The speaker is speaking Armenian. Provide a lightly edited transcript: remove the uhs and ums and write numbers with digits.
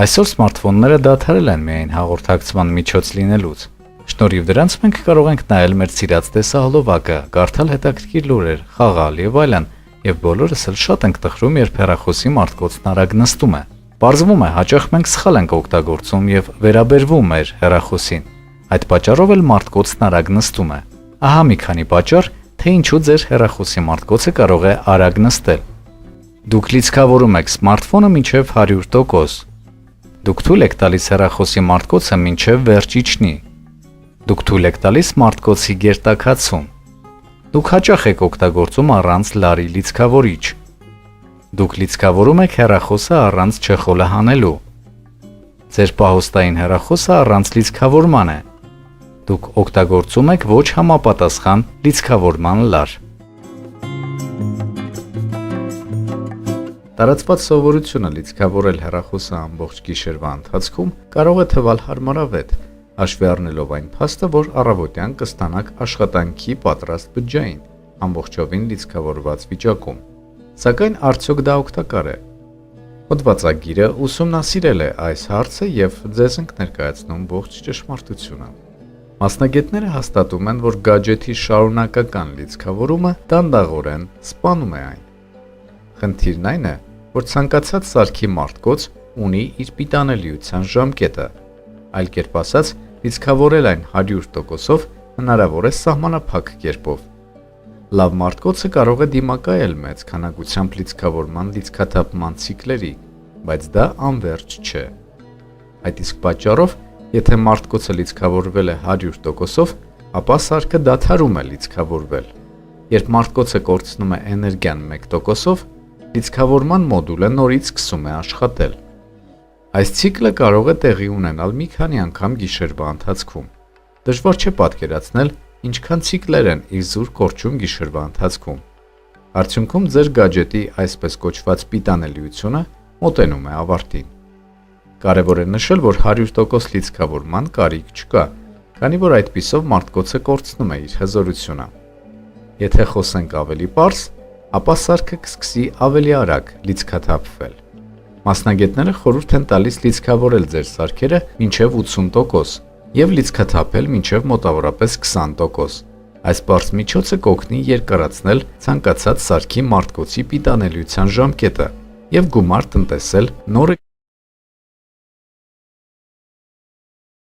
Այսօր սմարթֆոնները դադարել են միայն հաղորդակցման միջոց լինելուց։ Շնորհիվ դրանց մենք կարող ենք նայել մեր սիրած տեսահոլովակը, կարդալ հետաքրքիր լուրեր, խաղալ եւ այլն, եւ բոլորս էլ շատ ենք տխրում, երբ հեռախոսի մարտկոցն արագ նստում է։ Պարզվում է, հաճախ մենք սխալ ենք օգտագործում եւ վերաբերվում մեր հեռախոսին։ Այդ պատճառով էլ մարտկոցն արագ նստում է։ Ահա մի քանի պատճառ, թե ինչու ձեր հեռախոսի մարտկոցը կարող է արագ նստել։ Դուք լիցքավորում եք սմարթֆոնը մինչև 100%։ Դուք թույլ եք տալիս հեռախոսի մարտկոցը մինչև վերջ իջնի։ Դուք թույլ եք տալիս մարտկոցի գերտաքացում։ Դուք հաճախ եք օգտագործում առանց լարի լիցքավորիչ։ Դուք լիցքավորում եք հեռախոսը առանց չխոլը հանելու։ Ձեր պահոստային հեռախոսը առանց լիցքավորման է։ Դուք օգտագործում եք ոչ համապատասխան լիցքավորման լար։ Տարածված սովորությունը լիցքավորել հեռախոսը ամբողջ գիշերվա ընթացքում կարող է թվալ հարմարավետ, հաշվի առնելով այն փաստը, որ առավոտյան կստանաք աշխատանքի պատրաստ բջջային, ամբողջովին լիցքավորված վիճակում։ Սակայն արդյոք դա օգտակար է։ Հոդվածագիրը ուսումնասիրել է այս հարցը եւ ձեզ ենք ներկայացնում ողջ ճշմարտությունը։ Մասնագետները հաստատում են, որ գadget-ի շարունակական լիցքավորումը դանդաղորեն սպանում է այն։ Խնդիրն այն է, որ ցանկացած սարքի մարտկոց ունի իր պիտանելիության ժամկետը, այլ կերպ ասած, լիցքավորել այն 100%-ով հնարավոր է սահմանափակ կերպով։ Լավ մարտկոցը կարող է դիմակայել մեծ քանակությամբ լիցքավորման լիցքաթափման ցիկլերի, բայց դա անվերջ չէ։ Այդ իսկ պատճառով, եթե մարտկոցը լիցքավորվել է 100%-ով, ապա սարքը դադարում է լիցքավորվել։ Երբ մարտկոցը կորցնում է էներգիան 1%-ով, լիցքավորման մոդուլը նորից սկսում է աշխատել։ Այս ցիկլը կարող է տեղի ունենալ մի քանի անգամ գիշերվա ընթացքում։ Դժվար չէ պատկերացնել, ինչքան ցիկլեր են իր զուր կորչում գիշերվա ընթացքում։ Արդյունքում ձեր գadget-ի այսպես կոչված պիտանելիությունը մոտենում է ավարտին։ Կարևոր է նշել, որ 100% լիցքավորման կարիք չկա, քանի որ այդպիսով մարտկոցը կորցնում է իր հզորությունը։ Եթե խոսենք ավելի պարզ, ապա սարքը կսկսի ավելի արագ լիցքաթափվել։ Մասնագետները խորհուրդ են տալիս լիցքավորել ձեր սարքերը մինչև 80% եւ լիցքաթափել մինչև մոտավորապես 20%։ Այս պարզ միջոցը կօգնի երկարացնել ցանկացած սարքի մարտկոցի պիտանելիության ժամկետը եւ գումար տնտեսել նորը